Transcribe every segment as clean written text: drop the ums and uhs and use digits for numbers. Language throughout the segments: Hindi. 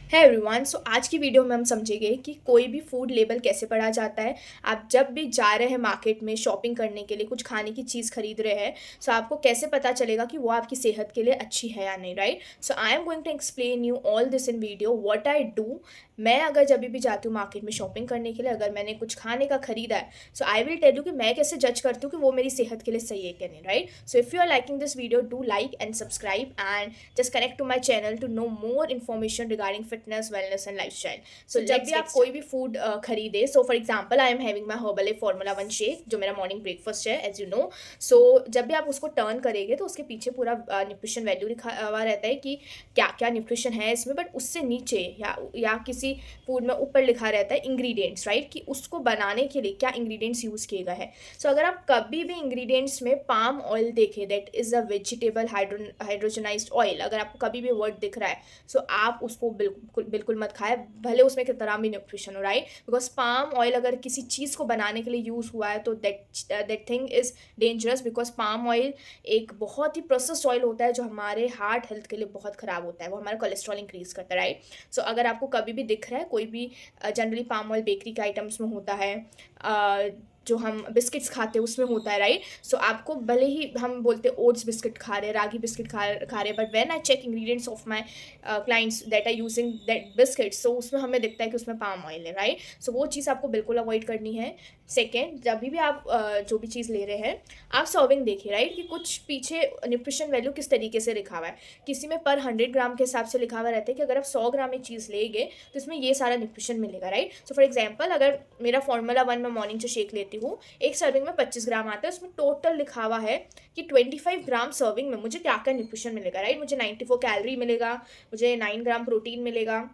है एवरीवन। सो आज की वीडियो में हम समझेंगे कि कोई भी फूड लेबल कैसे पढ़ा जाता है। आप जब भी जा रहे हैं मार्केट में शॉपिंग करने के लिए, कुछ खाने की चीज़ खरीद रहे हैं, सो आपको कैसे पता चलेगा कि वो आपकी सेहत के लिए अच्छी है या नहीं, right. So I am going to explain you all this in video what I do. मैं अगर जब भी जाती हूँ मार्केट में शॉपिंग करने के लिए, अगर मैंने कुछ खाने का खरीदा है, सो आई विल टेल यू कि मैं कैसे जज करती हूँ कि वो मेरी सेहत के लिए सही है कि नहीं, right. So if you are liking this video, do like and subscribe and just connect to my channel to know more information regarding fitness, wellness and lifestyle. So जब भी आप कोई भी फूड खरीदे, so for example I am having my herbal formula 1 shake जो मेरा मॉर्निंग ब्रेकफास्ट है, एज यू नो। सो जब भी आप उसको टर्न करेंगे तो उसके पीछे पूरा न्यूट्रिशन वैल्यू लिखा हुआ रहता है कि क्या क्या न्यूट्रिशन है इसमें, बट उससे नीचे या किसी फूड में ऊपर लिखा रहता है इंग्रेडिएंट्स, राइट, कि उसको बनाने के लिए क्या इंग्रेडिएंट्स यूज़ किए गए हैं। सो अगर आप कभी भी इंग्रेडिएंट्स में पाम ऑयल देखें, that is a vegetable hydrogenised oil, अगर आपको कभी भी वर्ड दिख रहा है, सो आप उसको बिल्कुल बिल्कुल मत खाएं, भले उसमें कितना भी न्यूट्रिशन हो, राइट। बिकॉज पाम ऑयल अगर किसी चीज़ को बनाने के लिए यूज़ हुआ है तो that thing is dangerous, because palm oil एक बहुत ही प्रोसेस्ड ऑयल होता है जो हमारे हार्ट हेल्थ के लिए बहुत ख़राब होता है, वो हमारा कोलेस्ट्रॉल इंक्रीज करता है, राइट। सो अगर आपको कभी भी दिख रहा है कोई भी, जनरली पाम ऑयल बेकरी के आइटम्स में होता है, जो हम बिस्किट्स खाते हैं उसमें होता है, राइट। सो आपको भले ही हम बोलते हैं ओट्स बिस्किट खा रहे हैं, रागी बिस्किट खा रहे हैं, but when I check ingredients of my clients that are using that biscuits, so उसमें हमें दिखता है कि उसमें पाम ऑयल है, राइट। सो वो चीज़ आपको बिल्कुल अवॉइड करनी है। सेकेंड, जब भी आप जो भी चीज़ ले रहे हैं, आप सर्विंग देखिए, राइट, कि कुछ पीछे न्यूट्रिशन वैल्यू किस तरीके से लिखा हुआ है। किसी में पर 100 ग्राम के हिसाब से लिखा हुआ रहता है कि अगर आप 100 ग्राम एक चीज़ लेंगे तो इसमें ये सारा न्यूट्रिशन मिलेगा, राइट। सो फॉर एग्जाम्पल, अगर मेरा फॉर्मूला 1 में मॉर्निंग जो शेक लेती हूँ, एक सर्विंग में 25 ग्राम आता है, उसमें टोटल लिखा हुआ है कि 25 ग्राम सर्विंग में मुझे क्या क्या न्यूट्रिशन मिलेगा, राइट। मुझे 94 कैलोरी मिलेगा, मुझे 9 ग्राम प्रोटीन मिलेगा,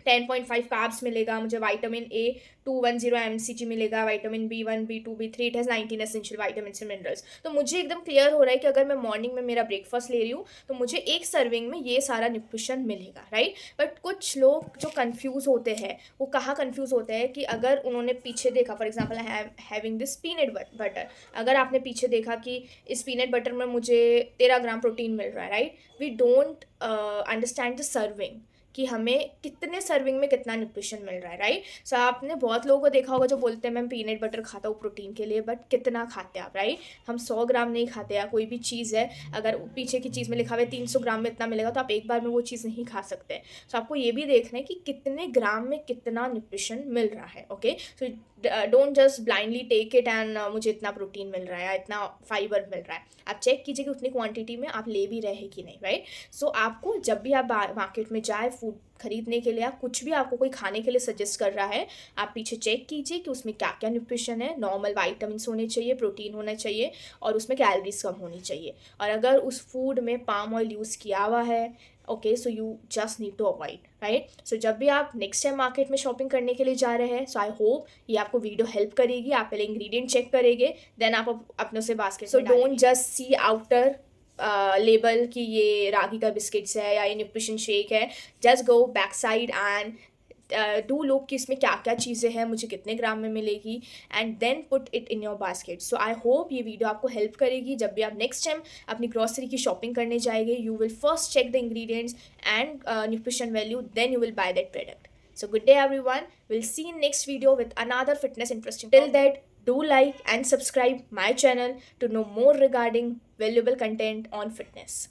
10.5 कार्ब्स मिलेगा, मुझे विटामिन ए 210 mcg मिलेगा, vitamin B1 B2 B3, it has 19 essential vitamins and minerals. तो मुझे एकदम क्लियर हो रहा है कि अगर मैं मॉर्निंग में मेरा ब्रेकफास्ट ले रही हूँ तो मुझे एक सर्विंग में ये सारा न्यूट्रिशन मिलेगा, राइट। बट कुछ लोग जो कन्फ्यूज़ होते हैं, वो कहाँ कन्फ्यूज़ होते हैं कि अगर उन्होंने पीछे देखा, for example I have having this peanut butter, अगर आपने पीछे देखा कि इस पीनट बटर में मुझे 13 ग्राम प्रोटीन मिल रहा है, right, we don't understand the serving कि हमें कितने सर्विंग में कितना न्यूट्रिशन मिल रहा है, राइट। सो आपने बहुत लोगों को देखा होगा जो बोलते हैं मैं पीनट बटर खाता हूँ प्रोटीन के लिए, बट कितना खाते हैं आप, राइट। हम 100 ग्राम नहीं खाते, या कोई भी चीज़ है अगर पीछे की चीज़ में लिखा हुआ है 300 ग्राम में इतना मिलेगा, तो आप एक बार में वो चीज़ नहीं खा सकते। सो आपको ये भी देखना है कि कितने ग्राम में कितना न्यूट्रिशन मिल रहा है, okay. So don't just blindly take it and मुझे इतना प्रोटीन मिल रहा है या इतना फाइबर मिल रहा है। आप चेक कीजिए कि उतनी क्वांटिटी में आप ले भी रहे हैं कि नहीं, राइट। सो आपको जब भी आप मार्केट में जाए फूड खरीदने के लिए, आप कुछ भी आपको कोई खाने के लिए सजेस्ट कर रहा है, आप पीछे चेक कीजिए कि उसमें क्या क्या न्यूट्रिशन है। नॉर्मल वाइटामिन्स होने चाहिए, प्रोटीन होना चाहिए और उसमें कैलोरीज कम होनी चाहिए। और अगर उस फूड में पाम ऑयल यूज़ किया हुआ है, okay, so you just need to avoid, right. So जब भी आप नेक्स्ट टाइम मार्केट में शॉपिंग करने के लिए जा रहे हैं, सो आई होप ये आपको वीडियो हेल्प करेगी। आप पहले इंग्रेडिएंट चेक करेंगे, देन आप अपने से basket. So don't just see outer label कि ये रागी का बिस्किट्स है या ये न्यूट्रिशन शेक है। Just go back side and do look कि इसमें क्या क्या चीज़ें हैं, मुझे कितने ग्राम में मिलेगी, and then put it in your basket. So I hope ये वीडियो आपको हेल्प करेगी। जब भी आप नेक्स्ट टाइम अपनी ग्रॉसरी की शॉपिंग करने जाएंगे, you will first check the ingredients and nutrition value, then you will buy that product. So good day everyone. We'll see in next video with another fitness interesting. Till that, do like and subscribe my channel to know more regarding valuable content on fitness.